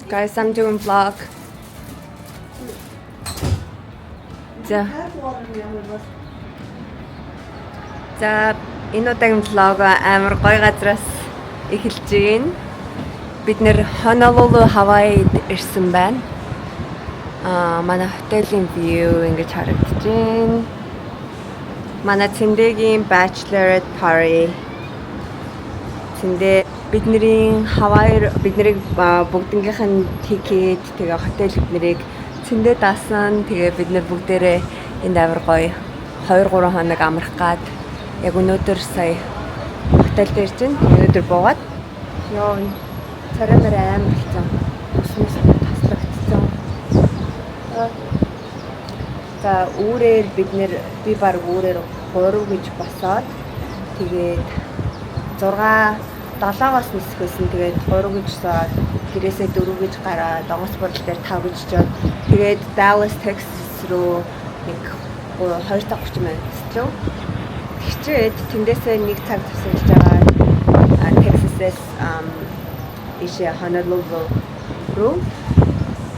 Guys, I'm doing vlog. За энэ удаагийн vlog амар гоё газраас эхэлж байна. Бид нэр Honolulu, Hawaii ирсэн байна. Манай хотелийн view ингэж харагдаж байна. Манай Цэндэгийн bachelorette party. Цэндээ бидний Hawaii биднийг бүгднгийнх нь ticket тэгээ хотел биднийг Цэндээ даасан. Тэгээ бид нар бүгдээрээ энд амар гоё 2-3 хоног амрах гад яг өнөөдөр сая хотел дээр чинь өнөөдөр буугаад ёо царай мөрөө амар болсон. Усмус таслагдсан. За үүрээр би баг үүрээр 3 гэж босоод тэгээд 7-оос нисгэсэн. Тэгээд 3 гэж саад гэрээсээ 4 гэж гараад Онгоц бодол дээр 5 гэж жоод тэгээд Dallas, Texas руу нэг 2:30 минут лөө тэгчээд тэндээсээ 1 цаг тасалж байгаа Texas-с ишээ Honolulu руу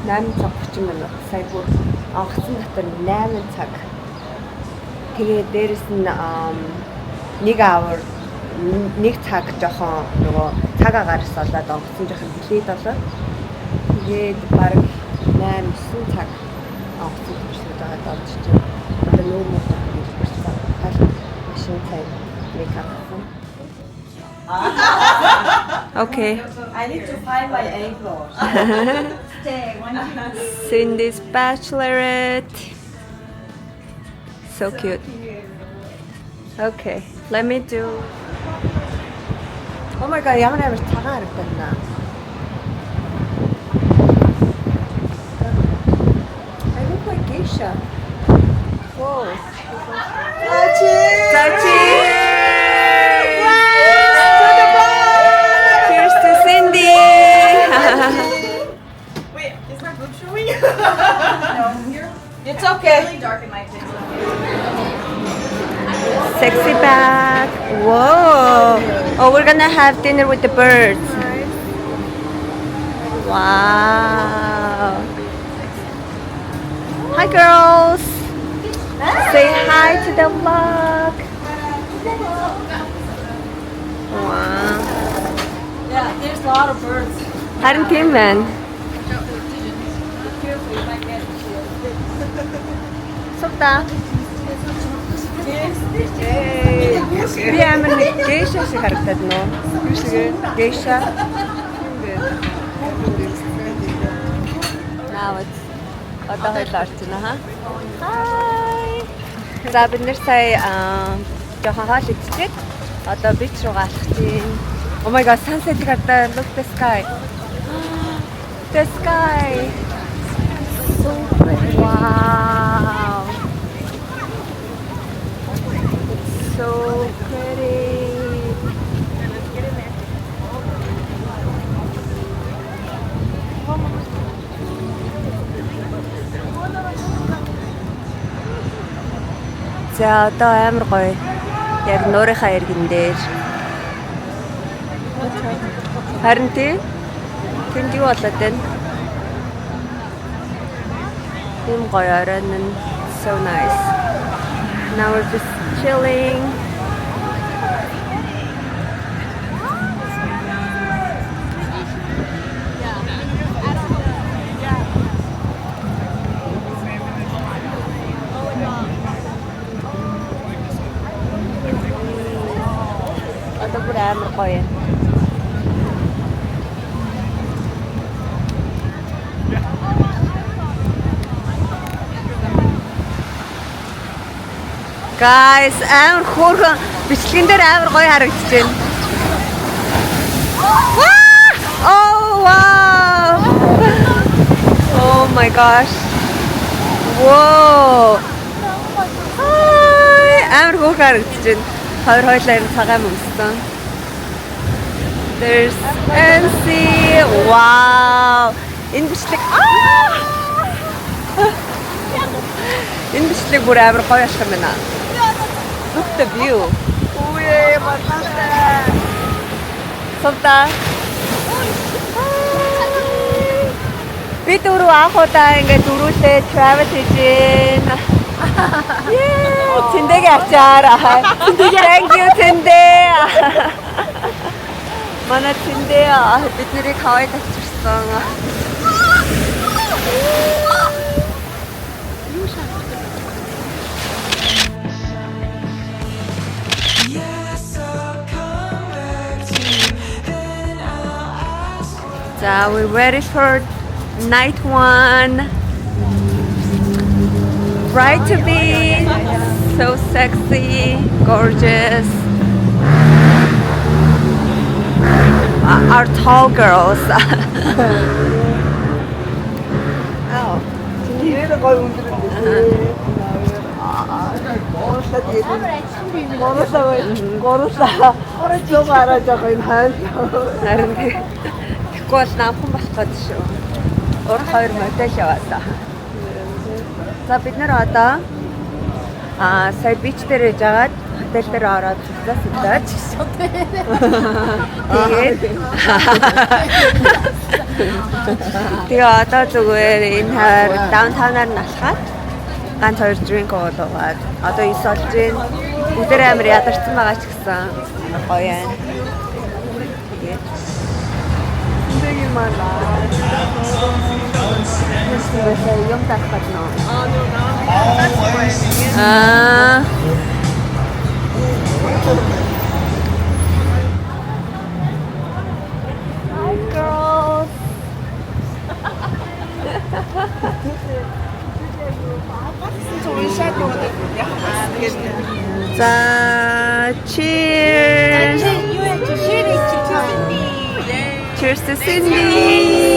8:30 минут сая бүр онгоцон дотор 8 цаг. Тэгээд дээрэс нь 1 hour 1 цаг жоохон нөгөө цаг агаараас болоод онгоцон жоохон дэлээд болоод тэгээд баг 8-9 цаг онгоцон төрсөн байгаа дооч чинь одоо нүүр гэж бэрсэн. Хал машин цай мейкап хийсэн. Okay. I need to find my ankle. Cindy's bachelorette. So cute. Okay, let me do. Oh my god, ямар амар цагаан харагдана. I look like geisha. Whoa. Cheers to Cindy. Wait, is my boob showing? No, you're. It's okay. Really dark in my face. Sexy bag. Whoa. Oh, we're gonna have dinner with the birds. Wow. Hi, girls. Say hi to the vlog. Wow. Yeah, there's a lot of birds. Harин тийм байна. Careful, you might get Супта. Би амар нэг гейша шиг харагдаад нөө. Юу шиг гейша. Навд. Одоо хойлоо орчихно ха. Хай. За бид нэр сая жоохон хаал идчихээд одоо бич руу галах чинь. Oh my god, sunset гардаа look the sky. The sky. So pretty. Wow. It's so pretty. За одоо амар гоё. Яг нуурынхаа иргэн дээр. Харин тэнд юу болоод байна? Тэм гоё оройн нь so nice. Now we're just chilling. Одоо бүр амар гоё. Guys, амар хөөрхөн бичлэгэн дээр амар гоё харагдаж байна. Oh wow. Oh my gosh. Whoa. Амар хөөрхөн харагдаж байна. Хоёулаа цагаан өмссөн. There's NC. Wow. Энэ бичлэг энэ бичлэг бүр амар гоё ашиг юм байна. Look the view. Uy, bastante. Solta. Би дөрөв анх удаа ингээд дөрүүлээ travel хийж байна. Тэндээгээ ачаараа. Thank you тэндээ. Манай тэндээ бид нэрийг хаваад авчирсан. So we're ready for night one. Right to be so sexy, gorgeous. Our tall girls. Oh. Тэгвэл намхан болох гэж шүү. Өөр хоёр модель яваасаа. За бид нэр одоо сая бич дээр иж агаад хотел дээр ороод хуцаас идэж. Тэгээ одоо зүгээр энэ хаар даунтаунаар налхаад ганц хоёр drink уугаад одоо 9 болж байна. Бүгдээр амар ядарсан байгаа ч гэсэн гоё юм. Hindi mana. Yung dapat no. Oh no, that's why. Hi girls. Cheers. Cheers to Sydney!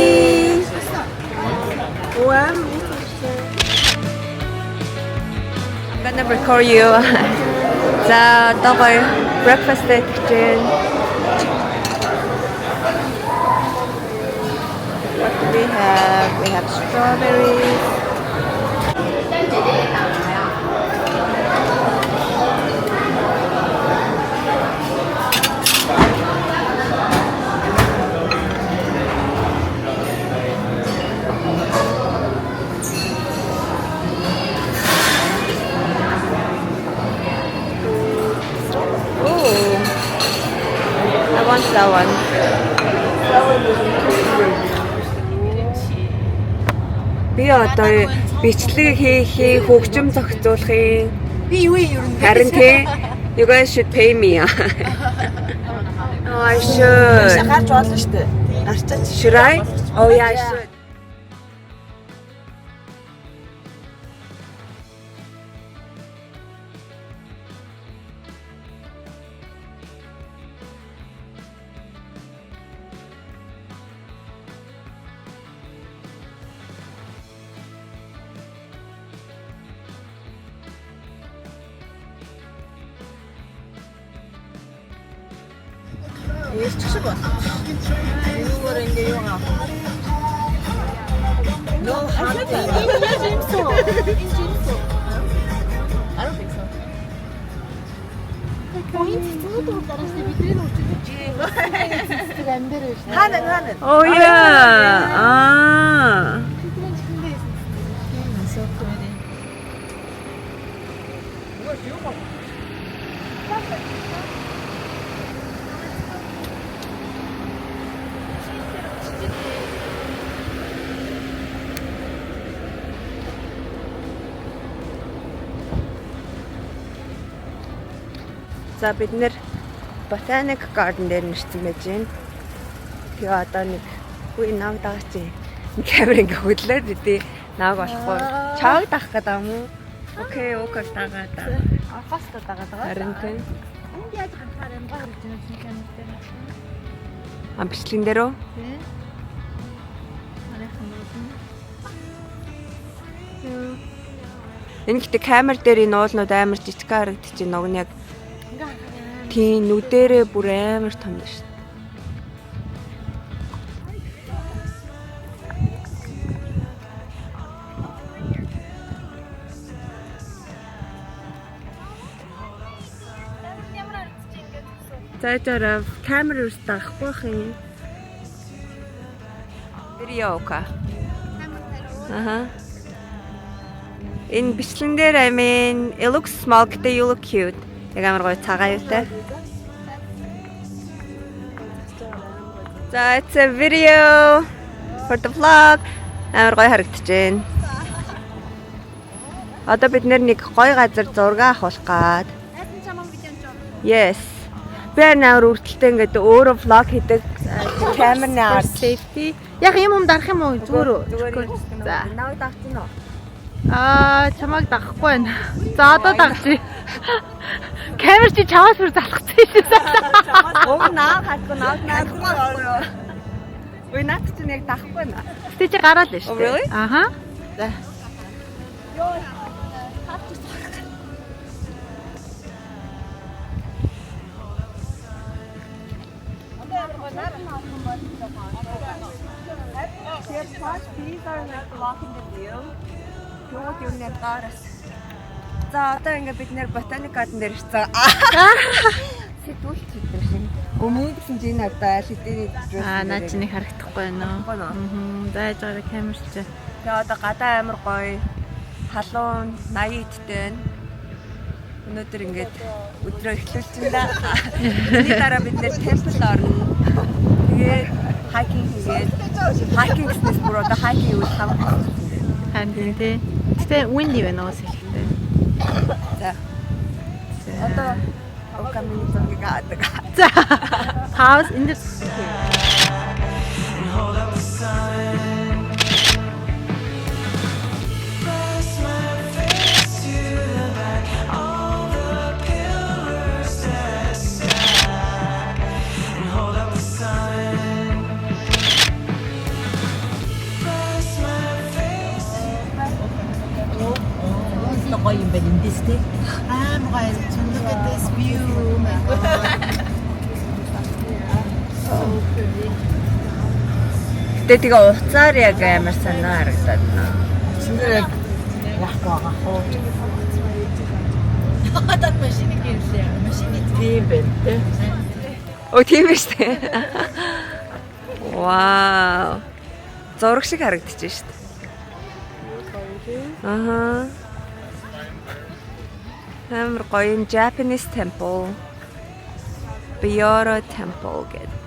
I'm gonna record you. The double breakfast kitchen. What do we have? We have strawberries. That one. Би одоо бичлэг хийх, хөгжим зохицуулахын. Би юу юм ер нь. Харин тий. You guys should pay me. Oh, I should. Гарч болно шүү дээ. Гарчаач. Should I? Oh yeah, I should. Есть чаши бас. Юугаар ингэ юу аа. No, энэ жимсо. I don't think so. Point цэцгүүд удараас бидний үрчилж байгаа юм дээр байна. Хаана. Oh yeah. Бидний чихэндээ So pretty. За бид нэр Botanic Garden дээр нэрсэн байж байна. Тэгээ одоо нэг үе навд байгаа чи. Камер ингээ хөдлөөд идэв. Навг болохгүй. Чааг даах гэдэг юм уу? Окей, дагаа да. Фаста дагаад байгаа. Харин тийм. Энд яаж ханхаар юм баг гэж юм камер дээр. Бичлэгэн дээр үү? Тий. Арайхан уу? Энэ гэхдээ камер дээр энэ уулнууд амар жижиг харагдчих чинь уг нь яг тийм нүдэрээ бүр амар том шүү дээ. Зайчаараа камер ус даахгүй хин. Видеока. Энэ бичлэн дээр I mean it looks small but you look cute. Яг амар гоё цагаан юутай. So it's a video for the vlog. Амар гоё харагдаж байна. Одоо бид нэг гоё газар зураг авах гээд. Yes. Би нээр үрдэлтэй ингээд өөрөө vlog хийдэг камерны ард Safety. Яг юм дарах юм уу? Зүгээр. За, наваг давчихна уу? Чамайг дагахгүй байна. За одоо дагчих. Камер чи чамаас бүр залхацсан шүү дээ. Өө наа хатгүй наа. Ой наад чи яг дахгүй байна. Тэ чи гараал л шүү Oh, really? дээ. Аха. За. These are like blocking the view. Юу юу нэг гараас. За одоо ингээд бид нэр ботаник гарден дээр ирсэн. Сэтгүүлч хийдэг шин. Өмнө гэсэн чинь одоо шидэний Наа чи нэг харагдахгүй байна уу? Зайж байгаа камер чи. Тэгээ одоо гадаа амар гоё халуун 80 идтэй байна. Өнөөдөр ингээд өдрөө эхлүүлчихэн да. Үүний дараа бид нэр темпл орно. Тэгээд хайкинг хийгээд хайкинг гэснээс бүр одоо хайкинг юу хамаагүй. Харин тий. Гэтэ windy байна уу сэлхтэй. За. Одоо окамины зургийг авдаг. За. House in the Гоё юм байна энэ дэс тий. Гоё. Look at this view. Oh my god. Тэгээ уцаар яг амар санаа харагдаад байна. Шинээр яг байгаа хоо. Хатад машин гэрлээ. Машин тийм байна. Оо тийм биш үү? Вау. Зураг шиг харагдаж байна шүү дээ. Аха. Амар гоё юм Japanese temple. Biora temple гэдэг.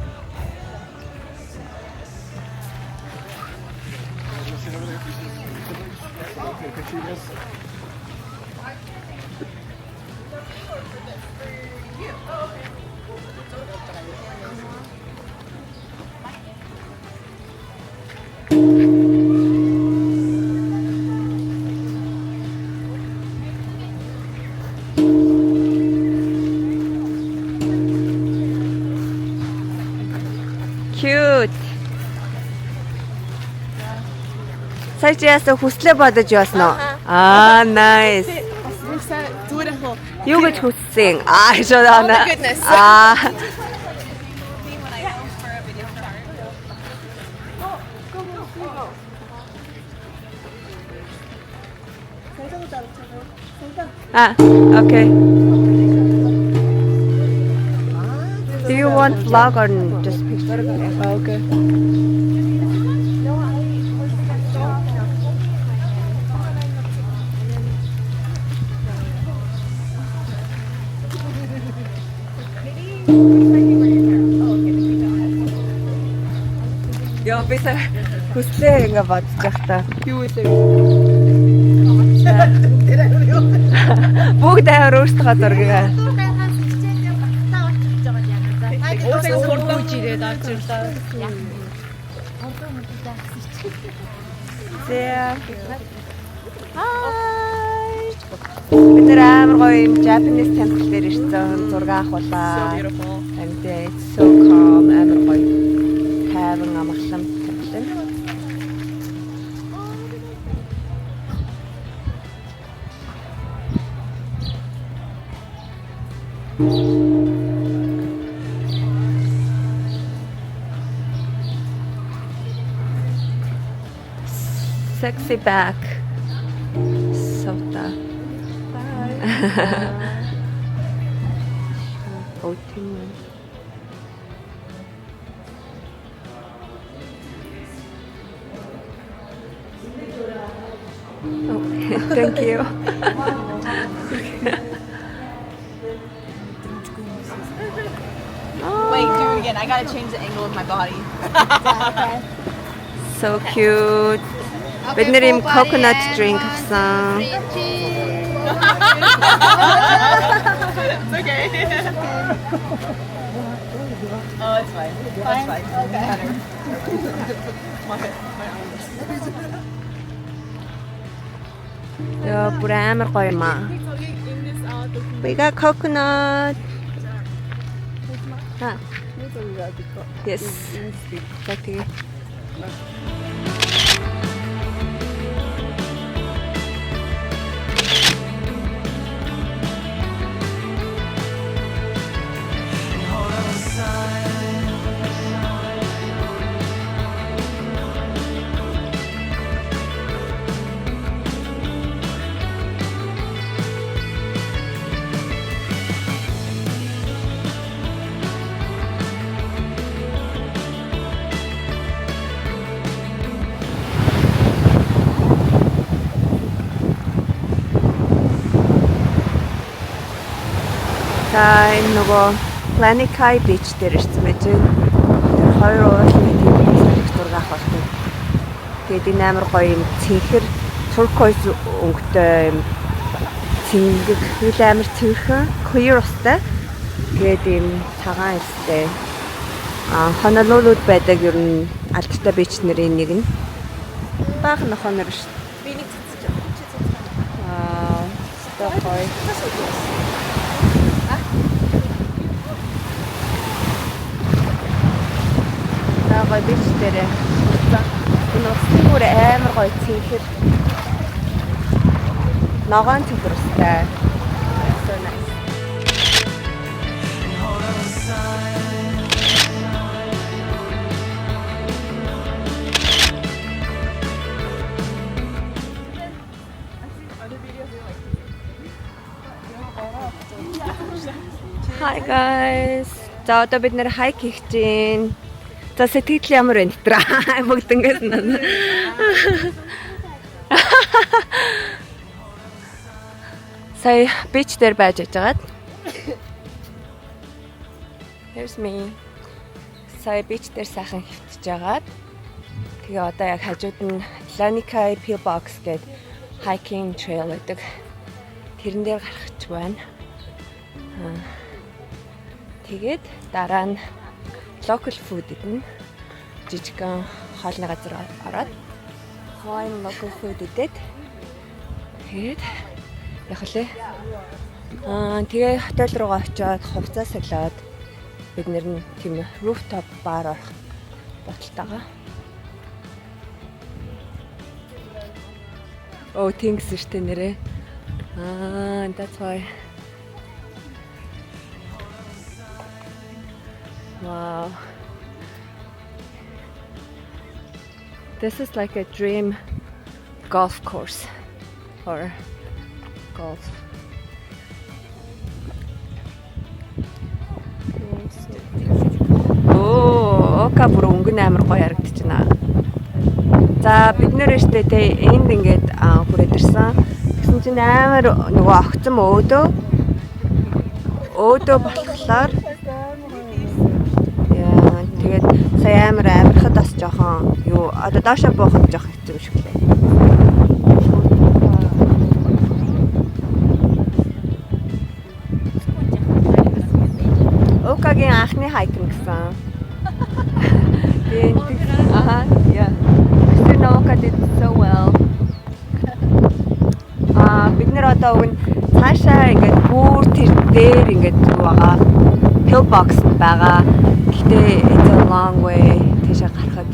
Cute. Сая чи яасан хүслээ бодож яасан уу? Nice. зүгээр яг уу. Юу гэж хүссэн? Шоодана. Okay. Do you want vlog or just picture? Okay. Яа bisa хүслээ ингээ бодож байхдаа юу вэ? Бүгд амар өөрсдөө зургийг. Сургууч ирээд авчихлаа. Зэ. Бид нэр амар гоё юм Japanese temple дээр ирсэн зураг авахулаа. And it's so calm амар гоё. Тайван амгалан temple. Sexy back. Sota. Bye. Thank you. Wait, do it again. I gotta change the angle of my body. So cute. Бид нэр юм coconut drink авсан. It's okay. Oh, it's fine. That's fine. Okay. Яа, бүр амар гоё юм аа. We got coconut. Ha. Yes. Okay. За энэ нөгөө Lanikai Beach дээр ирсэн байж байна. Тэр хоёр уулын тийм зураг авах болтой. Тэгээд энэ амар гоё юм цэнхэр turquoise өнгөтэй юм цэнгэг хөл амар цэвэрхэн clear устай. Тэгээд ийм цагаан эстэй. Honolulu байдаг ер нь алдартай beach нарын нэг нь. Баахан нохонор шүү. Би нэг цэцэж байна. Стокой. Гоё биш дээрээ. Энэ усны бүр амар гоё цэнхэр. Ногоон цэнхэр устай. So nice. Hi guys. За одоо бид нэр хайк хийж байна. За сэтгэл ямар байна дотроо бүгднгээс нана. Сая beach дээр байж байгаад. Here's me. Сая beach дээр сайхан хөвтөж байгаад. Тэгээ одоо яг хажууд нь Lanikai Pillbox гэдэг hiking trail гэдэг. Тэрэн дээр гарах гэж байна. Тэгээд дараа нь local food идэнэ. Жижигхан хоолны газар ороод Hawaiian local food идээд тэгээд явах лээ. Тэгээ хотел руугаа очиод хувцас солиод бид нэр нь тийм rooftop bar орох бодолтойгоо. Oh, thanks штэ нэрээ. That's why. Wow. This is like a dream golf course or golf. Oh, ока бүр өнгөн амар гоё харагдаж байна. За бид нэр штэ тэ энд ингээд хүрээд ирсэн. Гэсэн чинь амар нөгөө огцом өөдөө болохоор тэгээд сая амар амархад бас жоохон юу одоо доошо бооход жоох хэцүү юм шиг лээ. Окагийн анхны хайкинг гэсэн. Yeah. Oka did so well. Бид нэр одоо өгн цаашаа ингээд бүр тэр дээр ингээд байгаа. Pillbox байгаа. Гэтэ it's a long way тийш гарахад